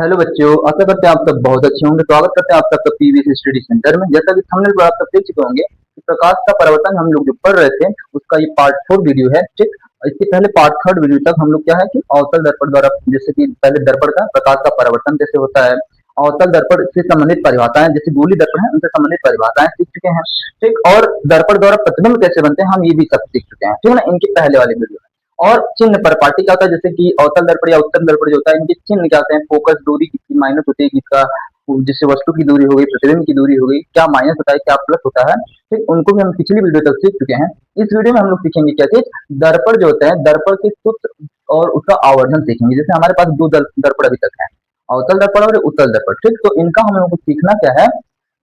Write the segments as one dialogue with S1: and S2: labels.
S1: Hello बच्चों, आशा करते हैं आप सब बहुत अच्छे होंगे। स्वागत करते हैं आप सबका पीवीएस स्टडी सेंटर में। जैसा कि थंबनेल पर आप सब देख चुके होंगे कि प्रकाश का परावर्तन हम लोग जो पढ़ रहे थे उसका ये पार्ट 4 वीडियो है। ठीक, इसके पहले पार्ट 3 वीडियो तक हम लोग क्या है कि अवतल दर्पण द्वारा, जैसे कि पहले दर्पण का प्रकाश का परावर्तन कैसे होता है, अवतल दर्पण से संबंधित परिभाषाएं जैसे गोली दर्पण है उनसे संबंधित परिभाषाएं सीख चुके हैं। ठीक, और दर्पण द्वारा प्रतिबिंब कैसे बनते हैं हम ये भी सब सीख चुके हैं। ठीक है ना, इनके पहले वाले वीडियो में। और चिन्ह पर पार्टी क्या होता है, जैसे कि अवतल दर्पण या उत्तल दर्पण जो होता है, इनके चिन्ह क्या होते हैं, फोकस दूरी कितनी माइनस होती है, किसका जिससे वस्तु की दूरी हो गई, प्रतिबिंब की दूरी हो गई, क्या माइनस होता है, क्या प्लस होता है। ठीक, उनको भी हम पिछली वीडियो तक सीख चुके हैं। इस वीडियो में हम लोग सीखेंगे क्या चीज, दर्पण जो होता है, दर्पण के सूत्र और उसका आवर्धन सीखेंगे। जैसे हमारे पास दो दर्पण अभी तक है, अवतल दर्पण और उत्तल दर्पण। ठीक, तो इनका हम लोग को सीखना क्या है,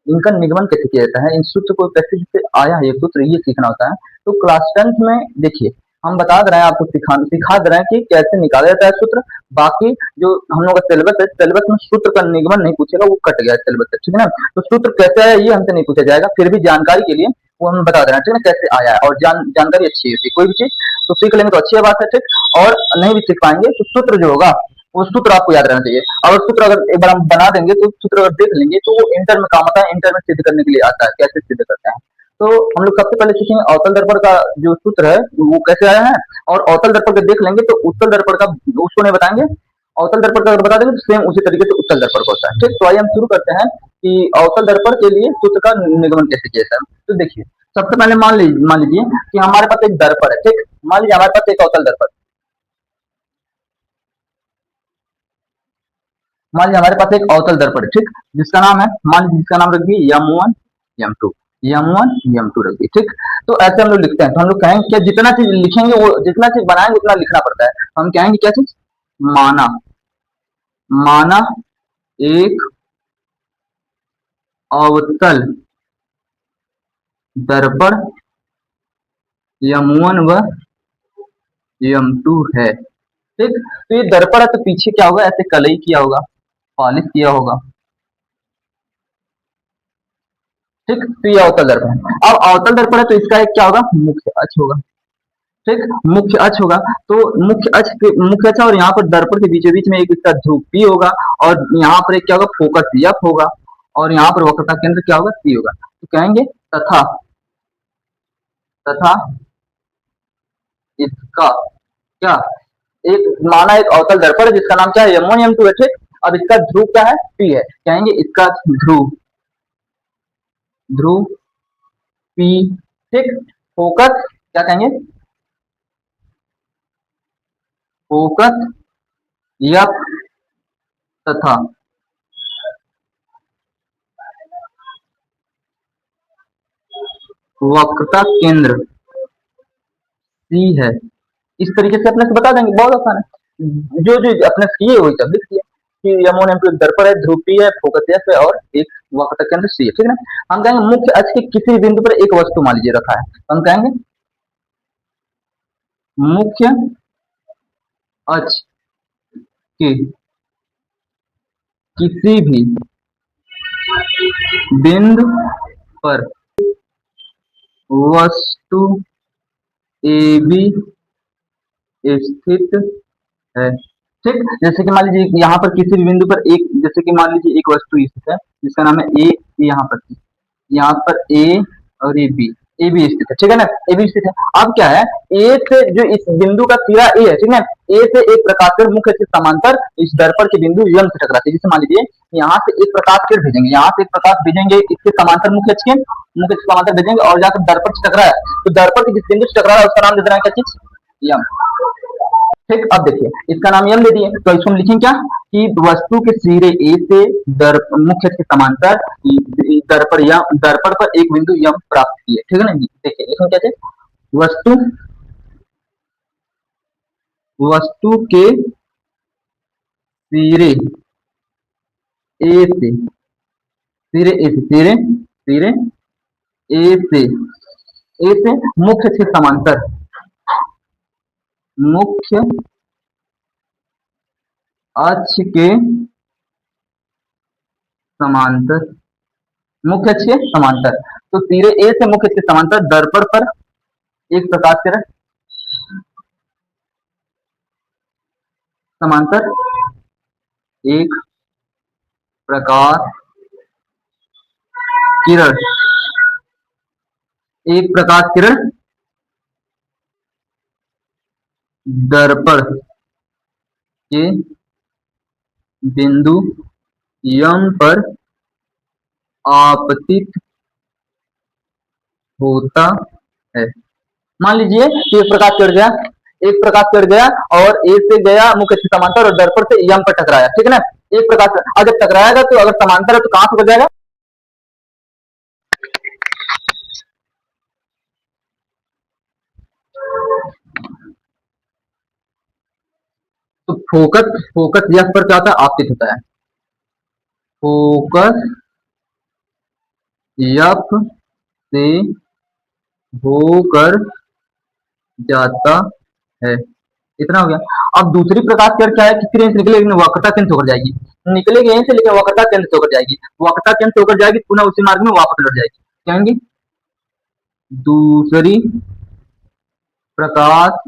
S1: इनका निगमन कैसे किया जाता है, इन सूत्र को कैसे जिससे आया है ये सूत्र, ये सीखना होता है। तो क्लास 10 में देखिए हम बता दे रहे हैं आपको, सिखा दे रहे हैं कि कैसे निकाला जाता है सूत्र। बाकी जो हम लोग का सिलेबस है, सिलेबस में सूत्र का निगमन नहीं पूछेगा, वो कट गया है सिलेबस से। ठीक है ना, तो सूत्र कैसे है ये हमसे नहीं पूछा जाएगा, फिर भी जानकारी के लिए वो हम बता दे रहे हैं। ठीक है ना, कैसे आया है, और जानकारी अच्छी होती है कोई भी चीज तो सीख लेंगे तो अच्छी बात है। ठीक, और नहीं भी सीख पाएंगे तो सूत्र जो होगा वो सूत्र आपको याद रहना चाहिए। और सूत्र अगर एक बार हम बना देंगे तो सूत्र अगर देख लेंगे तो वो इंटर में काम आता है, इंटर में सिद्ध करने के लिए आता है, कैसे सिद्ध करते हैं। तो हम लोग सबसे पहले सीखेंगे अवतल दर्पण का जो सूत्र है वो कैसे आया है, और अवतल दर्पण का देख लेंगे तो उत्तल दर्पण का उसको नहीं बताएंगे, अवतल दर्पण का अगर बता देंगे तो सेम उसी तरीके से उत्तल दर्पण का होता है। ठीक, तो आइए हम शुरू करते हैं कि अवतल दर्पण के लिए सूत्र का निगमन कैसे किया जाता है। तो देखिए, सबसे पहले मान लीजिए कि हमारे पास एक दर्पण है। ठीक, मान लीजिए हमारे पास एक अवतल दर्पण, मान लीजिए हमारे पास एक अवतल दर्पण है। ठीक, जिसका नाम है, मान लीजिए जिसका नाम रख दिए M1 M2, M1 M2 रख दिए। ठीक, तो ऐसे हम लोग लिखते हैं। तो हम लोग कहेंगे क्या, जितना चीज लिखेंगे वो, जितना चीज बनाएंगे उतना लिखना पड़ता है। हम कहेंगे क्या चीज, माना, माना एक अवतल दर्पण M1 व M2 है। ठीक, तो ये दर्पण है तो पीछे क्या होगा, ऐसे कलई किया होगा, पॉलिश किया होगा। ठीक, तो ये अवतल दर्पण है। अब अवतल दर्पण है तो इसका एक क्या होगा, मुख्य अक्ष होगा। ठीक, मुख्य अक्ष होगा। तो मुख्य अक्ष, और यहाँ पर दर्पण के बीचों बीच में एक इसका ध्रुव P होगा, और यहाँ पर एक क्या होगा, फोकस F होगा, और यहाँ पर वक्रता केंद्र क्या होगा, C होगा। तो कहेंगे तथा, तथा इसका क्या, एक माना एक अवतल दर्पण है जिसका नाम क्या है, M1 M2 है। ठीक, अब इसका ध्रुव क्या है, P है। कहेंगे इसका ध्रुव, ध्रुव P। ठीक, फोकस क्या कहेंगे, फोकस F, तथा वक्रता केंद्र C है। इस तरीके से अपने से बता देंगे, बहुत आसान है। जो जो अपने से किए वही सब लिख दिया कि M1 M2 एक दर्पण है, ध्रुव P है, फोकस F है, और एक वक्रता केंद्र C है। ठीक है ना, हम कहेंगे मुख्य अक्ष के किसी भी बिंदु पर एक वस्तु मान लीजिए रखा है, तो हम कहेंगे मुख्य अक्ष के किसी भी बिंदु पर वस्तु AB स्थित है। ठीक, जैसे कि मान लीजिए यहाँ पर किसी भी बिंदु पर एक, जैसे कि मान लीजिए एक वस्तु स्थित है जिसका नाम है ए, यहाँ पर थी, यहाँ पर ए और ये बी, ए बी स्थित है। ठीक है ना, ए बी स्थित है। अब क्या है, ए से जो इस बिंदु का सिरा ए है, ठीक है, ए से एक प्रकाश किरण मुख्य से समांतर इस दर्पण के बिंदु यम से टकराती है। जैसे मान लीजिए यहाँ से एक प्रकाश किरण भेजेंगे, यहाँ से एक प्रकाश भेजेंगे, इसके समांतर मुख्य से समांतर भेजेंगे, और जाकर दर्पण से टकराया, तो दर्पण के जिस बिंदु से टकरा रहा है उसका नाम दे देना है क्या चीज, यम। ठीक, अब देखिए इसका नाम यम दे दिए, तो इसको हम लिखेंगे क्या कि वस्तु के सिरे ए से मुख्य के समांतर दर्पण या दर्पण पर एक बिंदु यम प्राप्त किए। ठीक है ना, देखिए लिखेंगे क्या थे, वस्तु, वस्तु के सिरे ए से, सिरे ए से, सिरे ए से, ए से मुख्य के समांतर, मुख्य अक्ष के समांतर, मुख्य अक्ष के समांतर, तो सिरे ए से मुख्य अक्ष के समांतर दर्पण पर एक प्रकाश किरण, समांतर एक प्रकाश किरण, एक प्रकाश किरण दर्पण के बिंदु यम पर आपतित होता है। मान लीजिए कि एक प्रकाश चढ़ गया, एक प्रकाश चढ़ गया और ए से गया मुख्य अक्ष समांतर और दर्पण से यम पर टकराया, ठीक है ना। एक प्रकाश अगर टकराएगा तो अगर समांतर है तो कहां से जाएगा, तो फोकस फोकस यस पर क्या होता है, आपतित होता है। फोकस यफ से होकर जाता है, इतना हो गया। अब दूसरी प्रकाश की क्या है, किसी रेंज निकलेगी लेकिन वक्रता केंद्र से होकर जाएगी, निकलेगी यहीं से लेकिन वक्रता केंद्र से होकर जाएगी, वक्रता केंद्र से होकर जाएगी, पुनः उसी मार्ग में वापस लौट जाएगी। कहेंगे दूसरी प्रकाश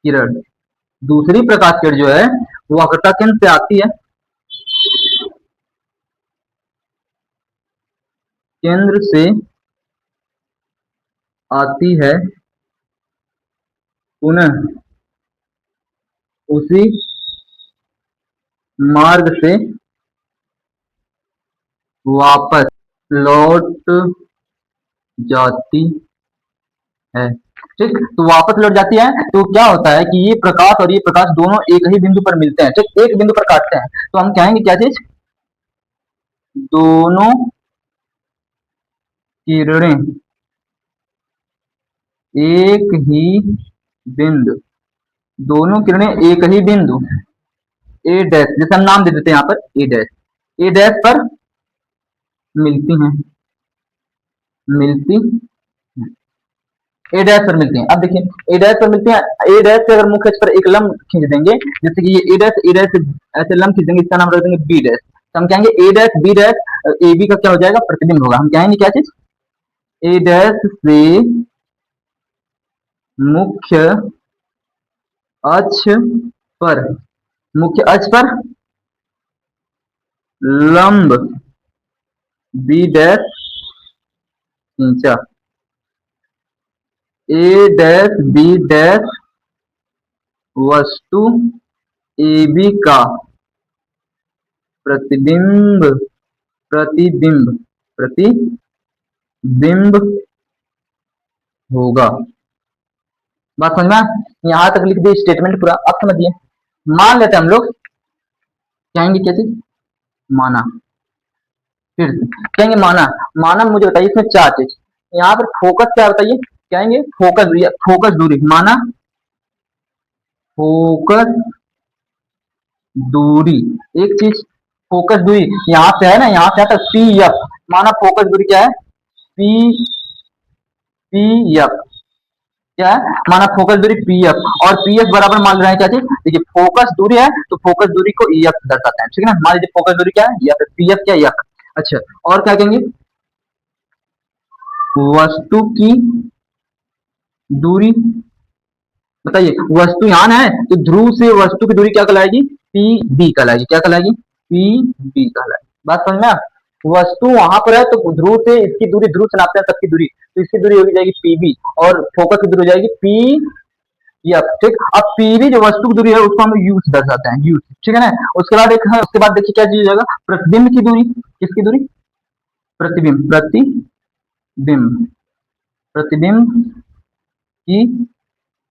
S1: किरण, दूसरी प्रकाश किरण जो है वो वक्रता केंद्र से आती है, केंद्र से आती है, पुनः उसी मार्ग से वापस लौट जाती है। ठीक, तो वापस लौट जाती है तो क्या होता है कि ये प्रकाश और ये प्रकाश दोनों एक ही बिंदु पर मिलते हैं, ठीक, एक बिंदु पर काटते हैं, तो हम कहेंगे क्या चीज, दोनों किरणें एक ही बिंदु, दोनों किरणें एक ही बिंदु ए डैश, जैसे हम नाम दे देते हैं यहाँ पर ए डैश, ए डैश पर मिलती हैं, मिलती ए डैश पर मिलती हैं। अब देखिए ए डैश पर मिलती हैं, ए डैश से अगर मुख्य अक्ष पर एक लंब खींच देंगे, जैसे कि ये ए डैश से ऐसे लंब खींच देंगे, इसका नाम रख देंगे बी डैश, तो हम कहेंगे A dash B dash, A B का क्या हो जाएगा, प्रतिबिंब होगा। हम कहेंगे क्या चीज, ए डैश से मुख्य अक्ष पर, मुख्य अक्ष पर लंब बी डैश खींचा, ए डैश बी डैश वस्तु ए बी का प्रतिबिंब, प्रतिबिंब, प्रतिबिंब होगा। बात समझ में, यहां तक लिख दिए स्टेटमेंट पूरा। अब समझिए, मान लेते हैं हम लोग, कहेंगे क्या चीज, माना, फिर कहेंगे माना, माना मुझे बताइए इसमें चार चीज, यहाँ पर फोकस क्या बताइए, कहेंगे फोकस, फोकस दूरी, माना फोकस दूरी, एक चीज फोकस दूरी यहाँ से है ना, यहाँ से आता पी एफ, माना फोकस दूरी क्या है, पी पी एफ, क्या है, माना फोकस दूरी पी एफ, और पी एफ बराबर मान रहे हैं क्या चीज, देखिए फोकस दूरी है तो फोकस दूरी को ई एफ दर्शाते हैं, ठीक है ना। मान लीजिए फोकस दूरी क्या है, या फिर पी एफ क्या है, एफ। अच्छा, और क्या कहेंगे, वस्तु की दूरी, बताइए वस्तु यहाँ है तो ध्रुव से वस्तु की दूरी क्या कहलाएगी, पी बी कहलाएगी, क्या कहलाएगी, पी बी कहलाएगी। बात समझ में, वस्तु वहां पर है तो ध्रुव से इसकी दूरी, ध्रुव से नापते हैं सबकी दूरी, तो इसकी दूरी हो जाएगी पीबी और फोकस की दूरी हो जाएगी पी एफ, ठीक। अब पीबी जो वस्तु की दूरी है उसको हम यू से दर्शाते हैं, यू, ठीक है ना। उसके बाद एक, उसके बाद देखिए क्या चीज हो जाएगा, प्रतिबिंब की दूरी, किसकी दूरी, प्रतिबिंब, प्रतिबिंब, प्रतिबिंब की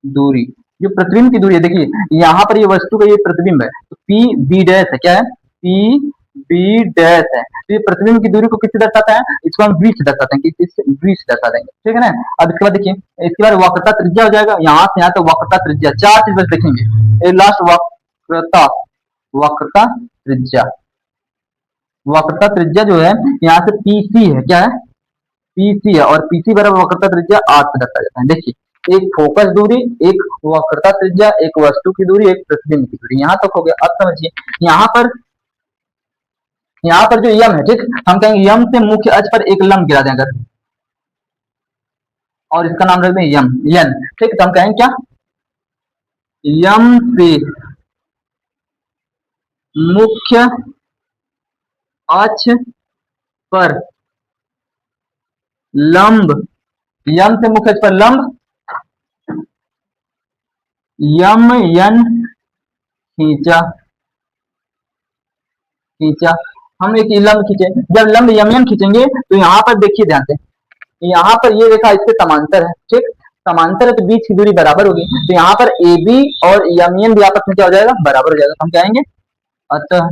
S1: दूरी, जो प्रतिबिंब की दूरी है, देखिए यहाँ पर ये वस्तु का ये प्रतिबिंब है तो पी बी डैश है, क्या है, पी बी डैश है, तो ये प्रतिबिंब की दूरी को किससे दर्शाता है, इसको हम वी से दर्शाते हैं, किससे, वी से दर्शा देंगे, ठीक है ना। अब इसके बाद देखिए, इसके बाद वक्रता त्रिज्या हो जाएगा, यहाँ से यहाँ तो वक्रता त्रिज्या, चार चीज बस देखेंगे, ये लास्ट वक्रता, वक्रता त्रिज्या, वक्रता त्रिज्या जो है यहाँ से पीसी है, क्या है, पीसी है, और पीसी बराबर वक्रता त्रिज्या आर से दर्शाया जाता है। देखिए एक फोकस दूरी, एक वक्रता त्रिज्या, एक वस्तु की दूरी, एक प्रतिबिंब की दूरी, यहाँ तक हो गया। अब समझिए यहाँ पर जो यम है, ठीक, हम कहेंगे यम से मुख्य अक्ष पर एक लंब गिरा दें अगर, और इसका नाम रख दें यम, यन, ठीक, तो हम कहेंगे क्या, यम से मुख्य अक्ष पर लंब, यम से मुख्य अक्ष पर लंब, यम यन खींचा, खींचा। हम एक लंब खींचे, जब लंब यम यन खींचेंगे तो यहाँ पर देखिए ध्यान से, यहाँ पर ये रेखा इसके समांतर है, ठीक, समांतर है तो बीच की दूरी बराबर होगी, तो यहाँ पर ए बी और यम एन भी आपस में क्या हो जाएगा, बराबर हो जाएगा। हम क्या आएंगे, अतः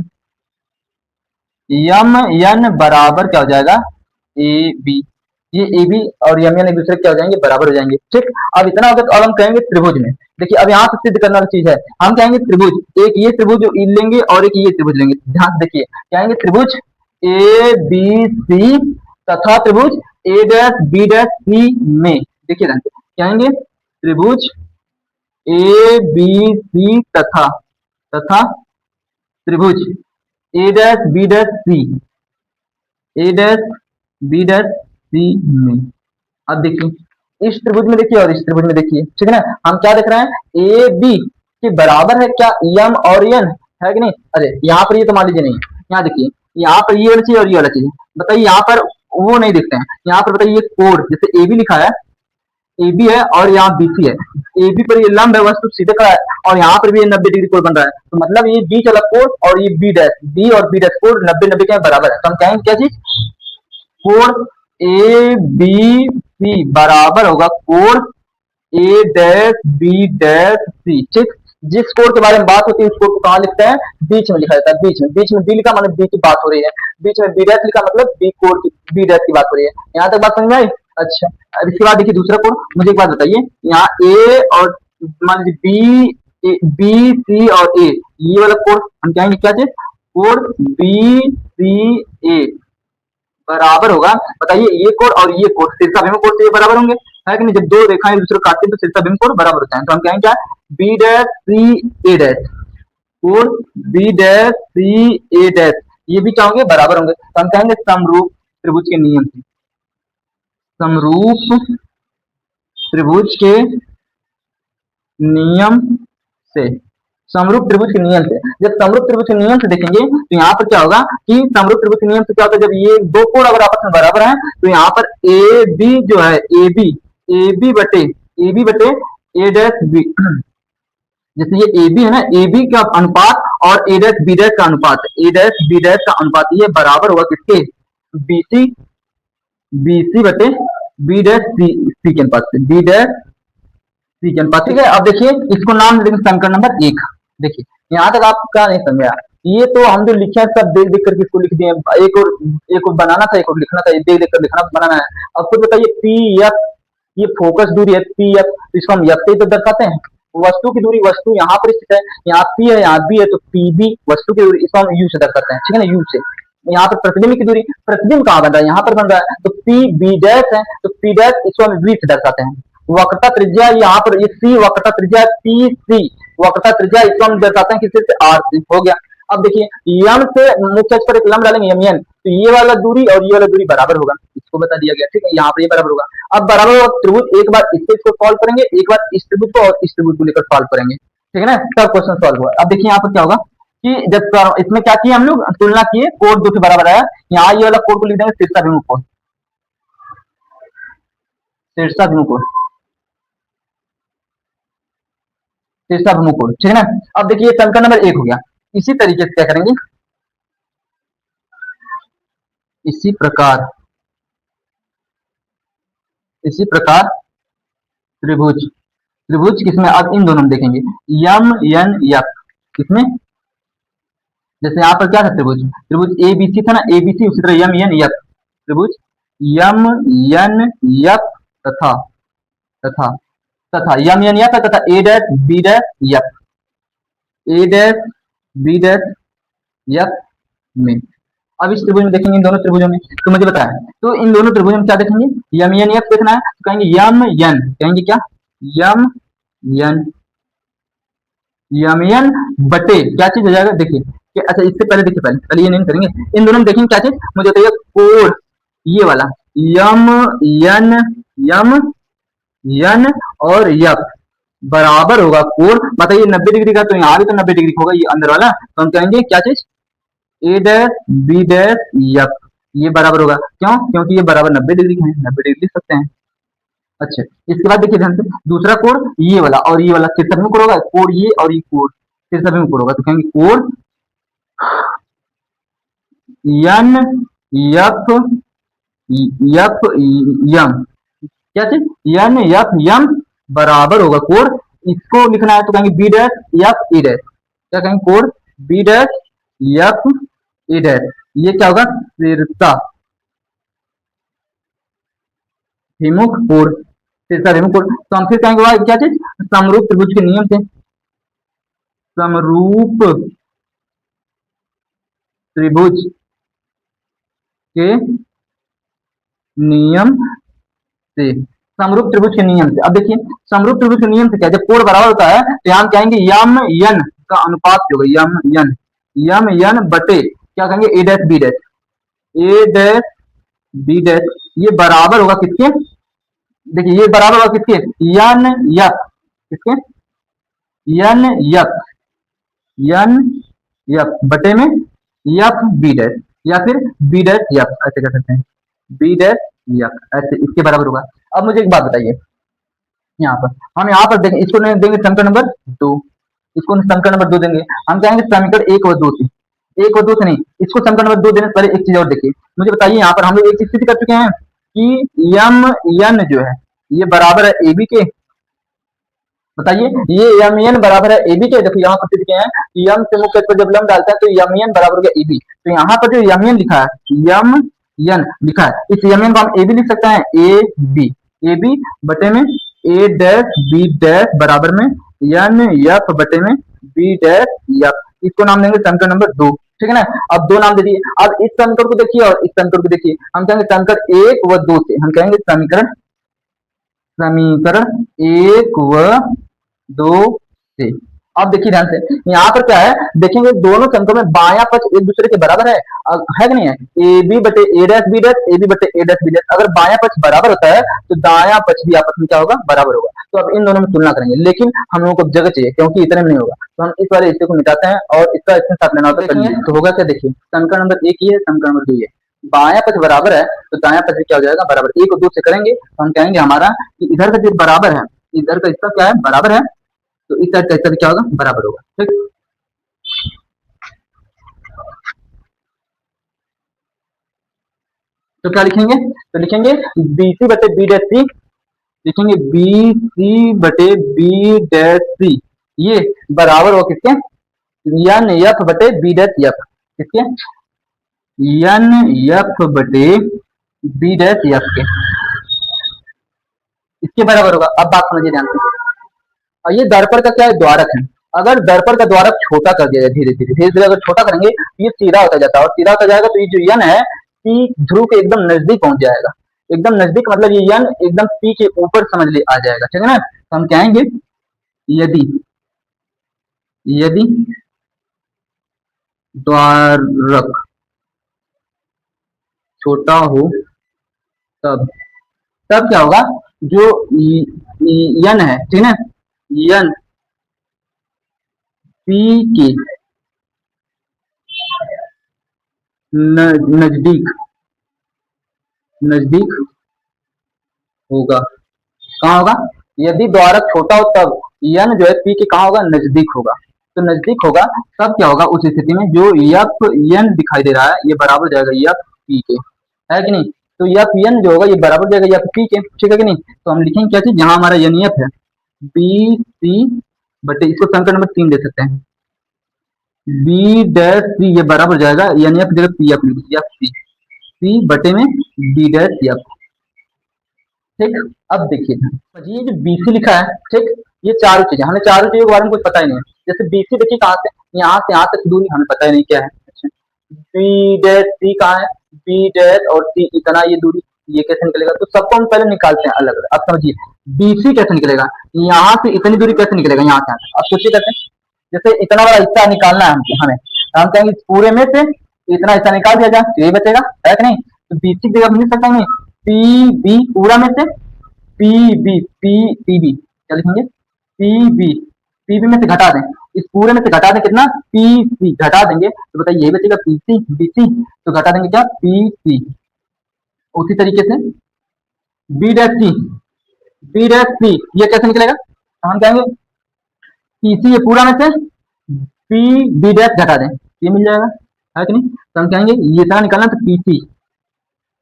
S1: यम एन बराबर क्या हो जाएगा, ए बी। ये ए बी और यम एन एक दूसरे क्या हो जाएंगे, बराबर हो जाएंगे, ठीक। अब इतना हो गया तो अब हम कहेंगे त्रिभुज में, देखिए अब यहाँ से सिद्ध करने वाली चीज है, हम कहेंगे त्रिभुज, एक ये त्रिभुज लेंगे और एक ये त्रिभुज लेंगे, ध्यान से देखिए, कहेंगे त्रिभुज ए बी सी तथा त्रिभुज ए डैश बी डैश सी में, देखिए ध्यान से, कहेंगे त्रिभुज ए बी सी तथा त्रिभुज ए डैश बी डैश सी, ए डैश बी डैश सी में। अब देखिए इस त्रिभुज में देखिए और इस त्रिभुज में देखिए, ठीक है ना, हम क्या देख रहे हैं, ए बी के बराबर है क्या यम और एन, है कि नहीं। अरे यहाँ पर ये तो मान लीजिए नहीं, यहाँ देखिए, यहाँ पर ये वाला चीज और ये वाला चीज, बताइए यहाँ पर वो नहीं दिखते हैं, यहाँ पर बताइए कोड, जैसे ए बी लिखा है, ए बी है और यहाँ बी सी है, ए बी पर ये लंब है, वस्तु सीधे खड़ा है, और यहाँ पर भी ये 90 डिग्री कोण बन रहा है, तो मतलब ये बीच वाला कोण और ये बी डैश, बी और बी डैश कोण 90-90 के बराबर है, तो हम कहेंगे क्या चीज, कोण ए बी सी बराबर होगा कोण ए डैश बी डैश सी, ठीक। जिस कोण के बारे में बात होती है उस कोण को कहाँ लिखते हैं, बीच में लिखा जाता है, बीच में, बीच में बी लिखा मतलब बी की बात हो रही है, बीच में बी डैश लिखा मतलब बी कोण की, बी डैश की बात हो रही है। यहाँ तक बात समझ में आई। अच्छा, अब इसके बाद देखिए दूसरा कोण, मुझे एक बात बताइए, यहाँ ए और मान लीजिए बी सी और ए, ये वाला कोण हम कहेंगे क्या चीज, कोण बी सी ए बराबर होगा, बताइए ये कोण और ये कोण शीर्षाभिमुख कोण से ये बराबर होंगे, है कि नहीं, जब दो रेखाएं दूसरे को काटते हैं तो शीर्षाभिमुख कोण बराबर होता है, तो हम कहेंगे क्या, बी डैश सी ए डैश, कोण बी डैश सी ए डैश, ये भी क्या होंगे, बराबर होंगे, तो हम कहेंगे समरूप त्रिभुज के नियम से, समरूप त्रिभुज के नियम से, समरूप त्रिभुज के नियम से, जब समरूप त्रिभुज के नियम से देखेंगे तो यहाँ पर क्या होगा कि समरूप त्रिभुज के नियम से क्या होता है, जब ये दो कोण अगर आपस में बराबर है तो यहाँ पर ए बी जो है, ए बी बटे ए डैश बी, जैसे ये ए बी है ना, ए बी का अनुपात और ए डैश बी डैश का अनुपात, ए डैश बी डैश का अनुपात, ये बराबर होगा किसके, बी सी बटे बी डैश सी के अनुपात से, बी डैश सी के अनुपात, ठीक है। अब देखिए इसको नाम दे देंगे समीकरण नंबर 1, देखिए यहाँ तक आप क्या नहीं समझा, ये तो हम जो लिखे हैं सब देख देख करके इसको लिख दिए, एक और बनाना था, एक और लिखना था, देख देख कर लिखना बनाना है। अब खुद बताइए पी एफ, ये फोकस दूरी है पी एफ, इसको हम एफ से तो दर्शाते हैं, वस्तु की दूरी, वस्तु यहाँ पर स्थित है, यहाँ पी है यहाँ बी है, तो पी बी वस्तु की दूरी, इसको हम यू से दर्शाते हैं, ठीक है ना, यू से। यहाँ पर प्रतिबिंब की दूरी, प्रतिबिंब कहाँ बन रहा है, यहाँ पर बन रहा है, तो पी बी डैश है, तो पी डैश इसको हम वी से दर्शाते हैं। वक्रता त्रिज्या यहाँ पर ये सी वक्रता त्रिज्या पी सी, वक्रता त्रिज्या इसको हम दर्शाते हैं किससे से, आर से, हो गया। अब देखिए यम से मुख्य अक्ष पर एक लंब डालेंगे यम एन, तो ये वाला दूरी और ये वाला दूरी बराबर होगा, इसको बता दिया गया, ठीक है, यहाँ पर ये बराबर होगा। अब बराबर होगा त्रिभुज, एक बार इसको सॉल्व करेंगे, एक बार इस त्रिभुज को और इस त्रिभुज को लेकर सॉल्व करेंगे, ठीक है ना, तब क्वेश्चन सॉल्व हुआ। अब देखिए यहाँ पर क्या होगा कि जब इसमें क्या किया हम लोग, तुलना किए, कोण दो के बराबर आया, यहाँ ये वाला कोण को लिख देंगे शीर्षाभिमुख कोण, शीर्षाभिमुख कोण, शीर्षाभिमुख कोण, ठीक है ना। अब देखिए समीकरण नंबर 1 हो गया। इसी तरीके से क्या करेंगे, इसी प्रकार त्रिभुज, त्रिभुज किसमें, अब इन दोनों में देखेंगे, यम एन एफ किसमें, जैसे यहाँ पर क्या था त्रिभुज, त्रिभुज ए बी सी था ना, ए बी सी, उसी तरह यम एन एफ, त्रिभुज यम एन एफ तथा तथा तथा यम एन एफ तथा ए dash B dash F, A dash B dash F में। अब इस त्रिभुज में देखेंगे, इन दोनों त्रिभुजों में, तो मुझे बताया, तो इन दोनों त्रिभुजों में क्या देखेंगे, यम एन एफ देखना है, तो कहेंगे यम एन, कहेंगे क्या, यम एन, यम एन बटे क्या चीज हो जाएगा, देखिए कि अच्छा इससे पहले देखिए, पहले ये नहीं करेंगे, इन दोनों में देखेंगे क्या चीज, मुझे बताइए कोण ये वाला यम एन और यफ, बराबर होगा कोण, बताइए 90 डिग्री का, तो यहाँ भी तो 90 डिग्री होगा ये अंदर वाला, तो हम कहेंगे क्या चीज, ए डैश बी डैश एफ, ये बराबर होगा, क्यों, क्योंकि ये बराबर 90 डिग्री के हैं, 90 डिग्री लिख सकते हैं। अच्छा, इसके बाद देखिए ध्यान से, दूसरा कोण ये वाला और ये वाला किस में कोण होगा, कोण ये और ये कोण किस में कोण होगा, तो कहेंगे कोण एन एफ एफ यम, क्या चीज एन एफ यम बराबर होगा कोण, इसको लिखना है तो कहेंगे B dash F A dash, क्या कहेंगे कोण B dash F A dash, ये क्या होगा शीर्षा विमुख कोण, शीर्षा विमुख कोण, तो हम फिर कहेंगे वह क्या चीज, समरूप त्रिभुज के नियम से, समरूप त्रिभुज के नियम से, समरूप त्रिभुज के नियम से। अब देखिए समरूप त्रिभुज के नियम से क्या, जब कोण बराबर होता है तो हम कहेंगे यम यन का अनुपात होगा, यम यन बटे क्या कहेंगे A dash B dash, A dash B dash, ये बराबर होगा किसके, देखिए ये बराबर होगा किसके, यन यफ, किसके यन यफ, यन यफ बटे में यफ बी डैश, या फिर बी डैश यफ, ऐसे कर सकते हैं, बी डैश यफ, ऐसे इसके बराबर होगा। अब मुझे एक बात बताइए, यहाँ पर हम यहाँ पर देखें, इसको देंगे समीकरण नंबर 2, इसको समीकरण नंबर 2 देंगे, हम कहेंगे समीकरण 1 और 2 से, 1 और 2 से नहीं, इसको समीकरण नंबर 2 देने से पहले एक चीज और देखिए, मुझे बताइए यहाँ पर हम लोग एक चीज सिद्ध कर चुके हैं कि यम यन जो है ये बराबर है ए बी के, बताइए ये यम एन बराबर है ए बी के, देखो यहाँ पर सिद्ध किया है यम से मुख्य पर जब लम डालता है तो यम एन बराबर हो गया ए बी, तो यहाँ पर जो यम एन लिखा है, यम एन लिखा है, इस यम एन को हम ए बी लिख सकते हैं, ए बी बटे में ए डैश बी डैश बराबर में एन एफ बटे में बी डैश एफ, इसको नाम देंगे समीकरण नंबर 2, ठीक है ना। अब 2 नाम दे दिए, अब इस समीकरण को देखिए और इस समीकरण को देखिए, हम कहेंगे समीकरण 1 व 2 से, हम कहेंगे समीकरण समीकरण 1 व 2 से। अब देखिए ध्यान से, यहाँ पर क्या है, देखेंगे दोनों समीकरण में बायां पक्ष एक दूसरे के बराबर है कि नहीं है, ए बी बटे A dash B dash, A B बटे ए डैश बी डैश, अगर बायां पक्ष बराबर होता है तो दायां पक्ष भी आपस में क्या होगा, बराबर होगा, तो अब इन दोनों में तुलना करेंगे, लेकिन हम लोगों को जगह चाहिए क्योंकि इतने में नहीं होगा, तो हम इस वाले हिस्से को मिटाते हैं और इसका इसके साथ लेना होता है, तो होगा क्या, देखिए समीकरण नंबर 1 ये है, समीकरण नंबर 2 ये, बायां पक्ष बराबर है तो दायां पक्ष भी क्या हो जाएगा, बराबर, 1 और 2 से करेंगे तो हम कहेंगे हमारा कि इधर का जो बराबर है, इधर का इसका क्या है, बराबर है, तो इस साइड का इसका भी क्या होगा, बराबर होगा, ठीक। तो क्या लिखेंगे, तो लिखेंगे बी सी बटे बी डैश सी, लिखेंगे बी सी बटे बी डैश सी, ये बराबर हो किसके, एन एफ बटे बी डैश एफ, किसके एन एफ बटे बी डैश एफ के, इसके बराबर होगा। अब बात समझिए ध्यान से, और ये दर्पण का क्या है, द्वारक है, अगर दर्पण का द्वारक छोटा कर दिया जाए, धीरे धीरे धीरे धीरे अगर छोटा करेंगे तो ये सीधा होता जाता है, और सीधा होता जाएगा तो ये जो यन है पी ध्रुव के एकदम नजदीक पहुंच जाएगा, एकदम नजदीक मतलब ये यन एकदम पी के ऊपर समझ ले आ जाएगा, ठीक है ना। तो हम कहेंगे यदि यदि द्वारक छोटा हो तब तब क्या होगा, जो यन है, ठीक है, यन पी के नजदीक नजदीक होगा, कहाँ होगा, यदि द्वारक छोटा हो तब यन जो है पी के कहाँ होगा, नजदीक होगा, तो नजदीक होगा तब क्या होगा, उस स्थिति में जो यफ यन दिखाई दे रहा है ये बराबर जाएगा यफ पी के, है कि नहीं, तो यफ यन जो होगा ये बराबर जाएगा यफ पी के, ठीक है कि नहीं। तो हम लिखेंगे क्या चीज, जहां हमारा यन एफ है बी सी बटे, इसको समीकरण नंबर 3 दे सकते हैं, बी डैश सी ये बराबर जाएगा एन एफ जगह पी एफ, एफ सी, सी बटे में बी डैश एफ, ठीक। अब देखिए ये जो बीसी लिखा है, ठीक, ये चारों चीजें, हमें चारों चीजों के बारे में कुछ पता ही नहीं है, जैसे बीसी देखिए कहाँ से यहाँ तक दूरी हमें पता ही नहीं क्या है, अच्छा बी डैश सी कहाँ है, बी डैश और सी इतना ये दूरी, ये कैसे निकलेगा, तो सबको हम पहले निकालते हैं अलग अलग। अब समझिए बीसी कैसे निकलेगा, यहाँ से इतनी दूरी कैसे निकलेगा, यहाँ से अब सोचिए कैसे, जैसे इतना बड़ा हिस्सा निकालना है हमें, हम कहेंगे पूरे में से इतना हिस्सा निकाल दिया जाए तो ये बचेगा, है कि नहीं, तो बीसी की जगह लिख सकते हैं पी बी पूरा में से पी बी क्या लिखेंगे, पीबी, पीबी में से घटा दें, इस पूरे में से घटा दें कितना, पीसी घटा देंगे तो बताइए यही बचेगा पीसी बीसी, तो घटा देंगे क्या, पीसी। उसी तरीके से B dash C, B dash C ये कैसे निकलेगा, तो हम कहेंगे पीसी ये पूरा में से पी बी डैश घटा दें, ये मिल जाएगा, है कि नहीं। तो हम कहेंगे ये इतना निकालना तो पीसी,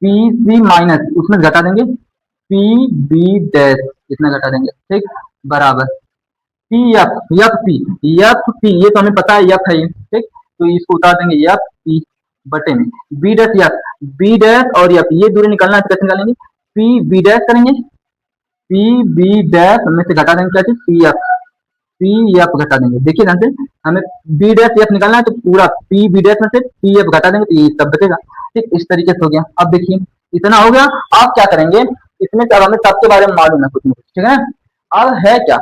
S1: पी सी माइनस उसमें घटा देंगे पी बी डैश, इतना घटा देंगे, ठीक, बराबर P F, F P, F P ये तो हमें पता है एफ है ये, ठीक, तो इसको उतार देंगे एफ पी बटे में B dash F, B dash और एफ ये दूरी निकालना है तो कैसे निकालेंगे, पी बी डैश करेंगे, पी बी डैश में से घटा देंगे क्या चीज, पी एफ, पी एफ घटा देंगे, देखिए ध्यान से हमें बी डैश एफ निकालना है तो पूरा पी बी डैश में से पी एफ घटा देंगे तो ये सब बचेगा, ठीक, इस तरीके से हो गया। अब देखिए इतना हो गया, आप क्या करेंगे इसमें, अब हमें सबके बारे में मालूम है कुछ ना कुछ, ठीक है। अब है क्या,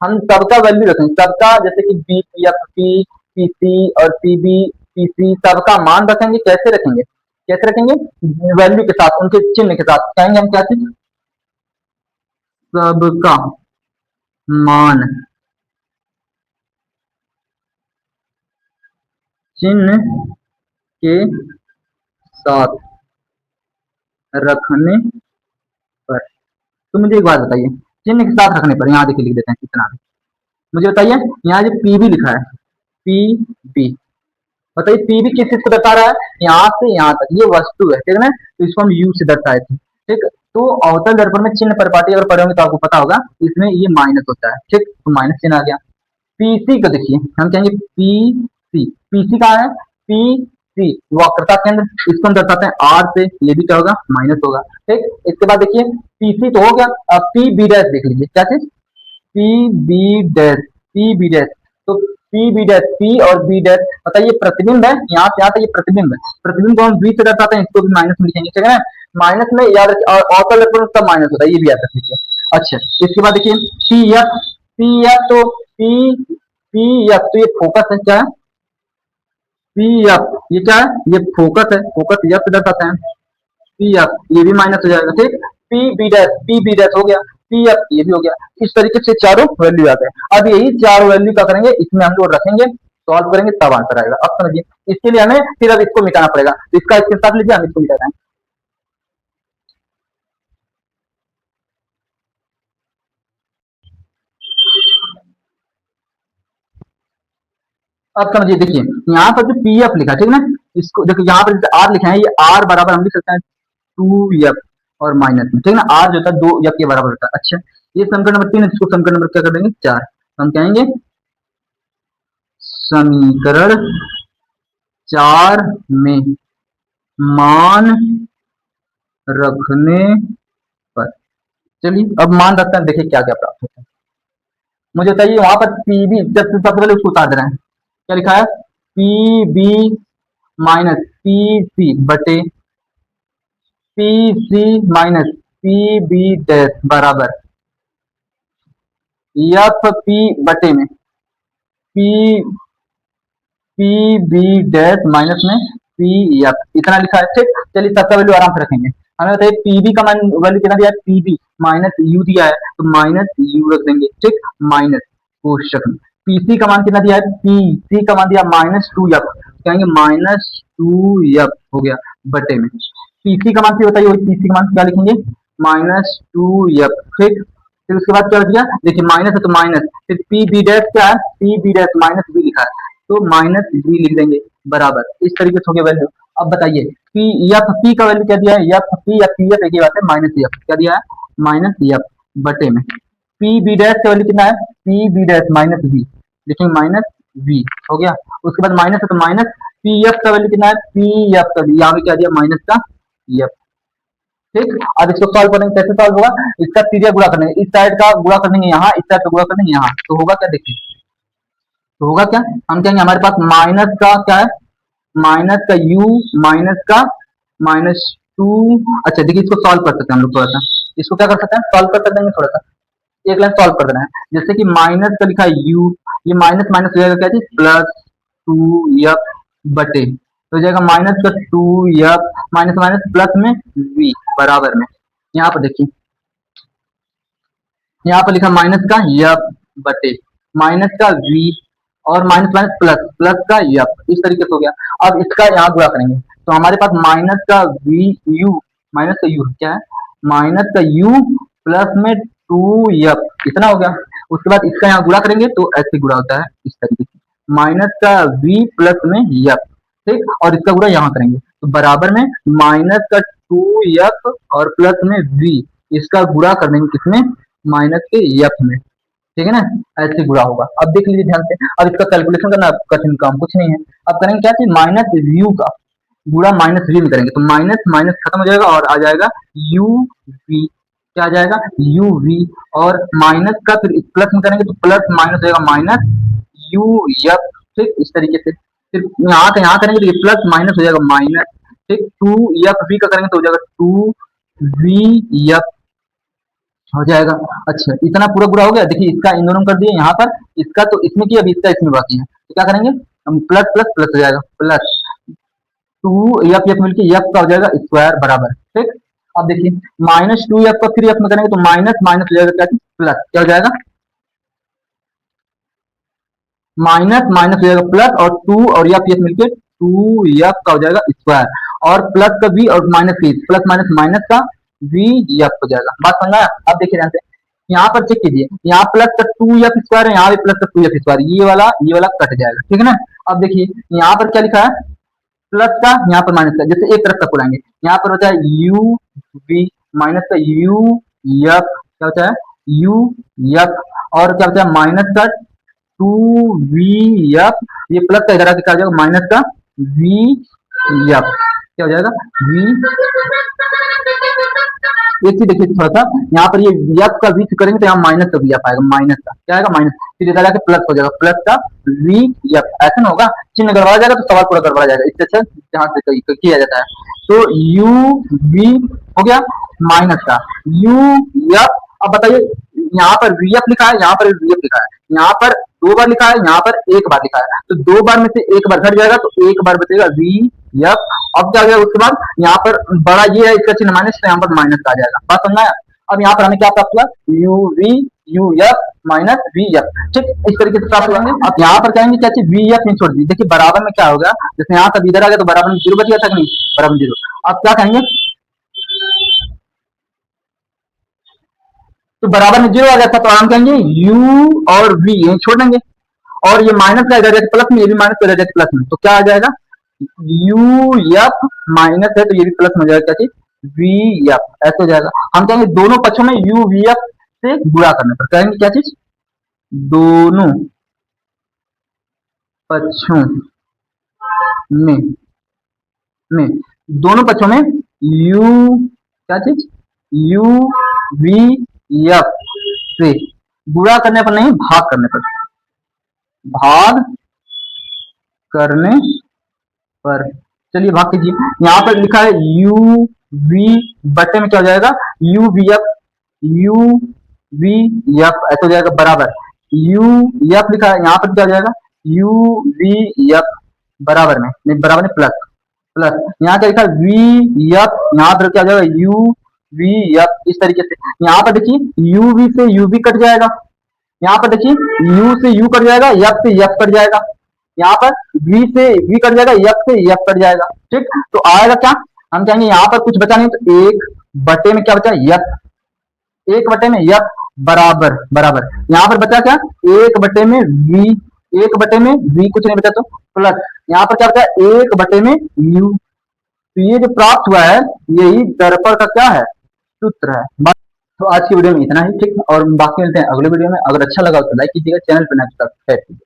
S1: हम सबका वैल्यू रखेंगे, सबका जैसे कि B P F P P C और पी बी पी सी सबका मान रखेंगे, कैसे रखेंगे, कैसे रखेंगे, वैल्यू के साथ, उनके चिन्ह के साथ कहेंगे हम क्या चीज, सबका मान चिन्ह के साथ रखने पर, तो मुझे एक बात बताइए, चिन्ह के साथ रखने पर, यहाँ देखिए लिख देते हैं कितना, मुझे बताइए यहाँ जो पीबी लिखा है, पी बी, बताइए पीबी किस चीज को दर्शा रहा है, यहाँ से यहाँ तक ये वस्तु है, ठीक है ना, तो इसको हम यू से दर्शाए थे, ठीक, तो अवतल दर्पण में चिन्ह परिपाटी अगर पढ़े होंगे तो आपको पता होगा इसमें ये माइनस होता है, ठीक, तो माइनस चिन्ह आ गया। पीसी को देखिए हम कहेंगे पी सी, पीसी कहाँ है, पी सी वक्रता केंद्र, इसको हम दर्शाते हैं आर से, ये भी क्या होगा, माइनस होगा, ठीक। इसके बाद देखिए पीसी तो हो गया, अब पी बी डैश देख लीजिए क्या चीज, P B dash, P B dash, तो पी बी डैश, पी और बी डैश बताइए प्रतिबिंब है, यहाँ से यहाँ तक ये प्रतिबिंब है, प्रतिबिंब को हम बी से दर्शाते हैं, इसको भी माइनस में लिखेंगे, ठीक है ना, माइनस में याद रखिए, और अवतल दर्पण सब माइनस होता है, ये भी याद रख लीजिए। अच्छा इसके बाद देखिए पी एफ, पी एफ तो पी पी एफ तो ये फोकस है, क्या है, पी एफ ये क्या है, ये फोकस है, फोकस एफ से दर्शाते हैं, पी एफ ये भी माइनस हो जाएगा, ठीक, पी बी डैश हो गया, पी एफ ये भी हो गया, इस तरीके से चारों वैल्यू आते हैं। अब यही चार वैल्यू क्या करेंगे, इसमें हम लोग रखेंगे, सॉल्व करेंगे तब आंसर आएगा। अब समझिए इसके लिए हमें फिर अब इसको मिटाना पड़ेगा, तो इसका स्क्रीनशॉट लीजिए, हम इसको मिटा रहे हैं। अब समझिए देखिए यहाँ पर जो पी एफ लिखा है, ठीक है ना, इसको देखो यहाँ पर जैसे आर लिखा है, ये आर बराबर हम लिख सकते हैं टू एफ और माइनस में, ठीक है ना, आर जो होता है दो एफ के बराबर होता है। अच्छा ये समीकरण नंबर 3 है, इसको समीकरण नंबर क्या कर देंगे 4, तो हम कहेंगे समीकरण 4 में मान रखने पर, चलिए अब मान रखते हैं, देखिए क्या क्या प्राप्त होता है। मुझे बताइए वहां पर पीबी, जब सबसे पहले उसको उतार दे रहे हैं, क्या लिखा है, P B minus P C बटे P C minus P B dash बराबर एफ पी बटे में P P B dash minus में पी एफ, इतना लिखा है, ठीक। चलिए सबका वैल्यू आराम से रखेंगे, हमें बताइए पीबी का मान वैल्यू कितना दिया है, पीबी माइनस यू दिया है, तो माइनस यू रख देंगे, ठीक, माइनस कोष्टक में। पीसी का मान कितना दिया है, पी सी का मान दिया माइनस टू एफ, कहेंगे माइनस टू एफ हो गया बटे में पीसी का मान, फिर बताइए वही पीसी का मान क्या लिखेंगे, माइनस टू एफ, ठीक। फिर उसके बाद क्या दिया, देखिए माइनस है तो माइनस, फिर पी बी डैश क्या है, P B dash minus B लिखा है, तो माइनस बी लिख देंगे बराबर, इस तरीके से हो गया वैल्यू। अब बताइए पी एफ पी का वैल्यू क्या दिया है, एफ पी या पी एफ एक ही बात है, माइनस एफ क्या दिया है, माइनस एफ बटे में पी बी डैश का वैल्यू कितना है, P B dash minus B, लेकिन माइनस बी हो गया। उसके बाद माइनस है तो माइनस पी एफ का वैल्यू कितना है, पी एफ का, यहाँ पे क्या दिया माइनस का एफ, ठीक। अब इसको सॉल्व करेंगे, कैसे सॉल्व होगा, इसका सीधे गुणा करेंगे, इस साइड का गुणा कर देंगे यहाँ, इस साइड का गुणा कर देंगे यहाँ, तो होगा क्या देखिए, तो होगा क्या, हम कहेंगे हमारे पास माइनस का क्या है, माइनस का u माइनस का माइनस टू, अच्छा देखिए इसको सॉल्व कर सकते हैं हम लोग, थोड़ा सा इसको क्या कर सकते हैं, सॉल्व कर सकते हैं थोड़ा सा, एक लाइन सॉल्व कर देना है, जैसे कि माइनस का लिखा है u, ये माइनस माइनस हो जाएगा क्या चीज, प्लस टू एफ बटे, तो हो जाएगा माइनस का two F minus minus plus में v बराबर में, यहाँ पर देखिए यहाँ पर लिखा माइनस का एफ बटे माइनस का v और माइनस माइनस प्लस प्लस का यप, इस तरीके से हो गया। अब इसका यहाँ गुणा करेंगे तो हमारे पास माइनस का वी यू, माइनस का यू क्या है, माइनस का यू प्लस में टू यप, इतना हो गया। उसके बाद इसका यहाँ गुणा करेंगे तो ऐसे गुणा होता है इस तरीके से, माइनस का v प्लस में यप, ठीक, और इसका गुणा यहाँ करेंगे तो बराबर में माइनस का टू यप और प्लस में v, इसका गुणा कर देंगे किसमें, माइनस के यप में, ठीक है ना, ऐसे गुणा होगा। अब देख लीजिए ध्यान से, अब इसका कैलकुलेशन करना कठिन काम कुछ नहीं है। अब करेंगे क्या चीज, माइनस व्यू का गुणा माइनस वी में करेंगे तो माइनस माइनस खत्म हो जाएगा और आ जाएगा यू वी, क्या आ जाएगा यू वी, और माइनस का फिर प्लस में करेंगे तो प्लस माइनस हो जाएगा माइनस यू यप, ठीक, इस तरीके से। फिर यहाँ का यहाँ करेंगे तो ये प्लस माइनस हो जाएगा माइनस, ठीक, टू यप वी का करेंगे तो हो जाएगा टू वी यप हो जाएगा। अच्छा इतना पूरा पूरा हो गया। देखिए इसका इन दोनों कर दिए यहाँ पर, इसका तो इसमें किया, अभी इसका इसमें बाकी है, तो क्या करेंगे हम, प्लस प्लस प्लस हो जाएगा, प्लस टू एफ एफ मिलकर एफ का हो जाएगा स्क्वायर बराबर, ठीक। अब देखिए माइनस टू एफ का फिर एफ में करेंगे तो माइनस माइनस हो जाएगा क्या, प्लस, क्या हो जाएगा माइनस माइनस हो जाएगा प्लस, और टू और एफ एफ मिलकर टू एफ का हो जाएगा स्क्वायर, और प्लस का वी और माइनस की प्लस माइनस माइनस का वी एफ हो जाएगा। बात समझ आया। अब देखिए ध्यान से यहाँ पर चेक कीजिए, यहाँ प्लस का टू एफ स्क्वायर है, यहाँ भी प्लस का टू एफ स्क्वायर, ये वाला कट जाएगा, ठीक है ना। अब देखिए यहाँ पर क्या लिखा है, प्लस का यहाँ पर माइनस का, जैसे एक तरफ का खुलाएंगे यहाँ पर होता है यू वी, माइनस का यू एफ, क्या होता है यू एफ, और क्या होता है माइनस का टू वी एफ, ये प्लस का इधर आके क्या हो जाएगा माइनस का वी एफ, क्या हो जाएगा वी। एक चीज देखिए थोड़ा सा, यहाँ पर ये एफ का वी करेंगे तो यहाँ माइनस का वी एफ आएगा, माइनस का क्या आएगा माइनस, फिर इधर आके प्लस हो जाएगा, प्लस का वी एफ, ऐसा ना होगा, चिन्ह गड़बड़ा जाएगा तो सवाल पूरा गड़बड़ा जाएगा, इससे अच्छा जहाँ से किया जाता है। तो यू वी हो गया माइनस का यू एफ। अब बताइए यहाँ पर वी एफ लिखा है, यहाँ पर वी एफ लिखा है, यहाँ पर दो बार लिखा है, यहाँ पर एक बार लिखा है, तो दो बार में से एक बार घट जाएगा तो एक बार बचेगा वी एफ। अब क्या हो जाएगा उसके बाद यहाँ पर बड़ा ये है, इसका चिन्ह माइनस, तो यहाँ पर माइनस आ जाएगा। बात समझना है। अब यहाँ पर हमें क्या प्राप्त हुआ, U V U F minus V F, ठीक, इस तरीके से प्राप्त होंगे। अब यहाँ पर कहेंगे क्या चीज, वी एफ नहीं छोड़ दी, देखिए बराबर में क्या होगा, जैसे यहाँ का इधर आ गया तो बराबर में जीरो बच गया था नहीं, बराबर में जीरो। अब क्या कहेंगे, तो बराबर में जीरो आ गया था तो हम कहेंगे यू और वी यही छोड़ देंगे, और ये माइनस का इधर जाके प्लस में, ये भी माइनस का इधर जाके प्लस में, तो क्या आ जाएगा यू एफ माइनस है तो ये भी प्लस में हो जाएगा क्या चीज वी एफ, ऐसे हो जाएगा। हम कहेंगे दोनों पक्षों में यू वी एफ से गुणा करने पर कहेंगे क्या चीज, दोनों पक्षों में में दोनों पक्षों में यू, क्या चीज यू वी एफ से गुणा करने पर नहीं, भाग करने पर, भाग करने पर। चलिए भाग कीजिए, यहाँ पर लिखा है यू वी बटे में क्या हो जाएगा you V F, you V F ऐसा हो जाएगा बराबर यू एफ लिखा है, यहाँ पर क्या हो जाएगा यू वी एफ बराबर में, नहीं बराबर में प्लस प्लस, यहाँ क्या लिखा है वी एफ, यहाँ पर क्या हो जाएगा यू वी एफ, इस तरीके से। यहाँ पर देखिए यू वी से यू वी कट जाएगा, यहाँ पर देखिए यू से यू कट जाएगा, एफ से एफ कट जाएगा, यहाँ पर वी से वी कट जाएगा, एफ से एफ कट जाएगा, ठीक। तो आएगा क्या, हम कहेंगे यहाँ पर कुछ बचा नहीं तो एक बटे में क्या बचा एफ, एक बटे में एफ बराबर बराबर, यहाँ पर बचा क्या एक बटे में वी, एक बटे में वी कुछ नहीं बचा तो प्लस, यहाँ पर क्या बचा एक बटे में यू। तो ये जो प्राप्त हुआ है यही दर्पण का क्या है सूत्र है। तो आज की वीडियो में इतना ही, ठीक, और बाकी मिलते हैं अगले वीडियो में। अगर अच्छा लगा तो लाइक कीजिएगा, चैनल पर सब्सक्राइब कीजिए।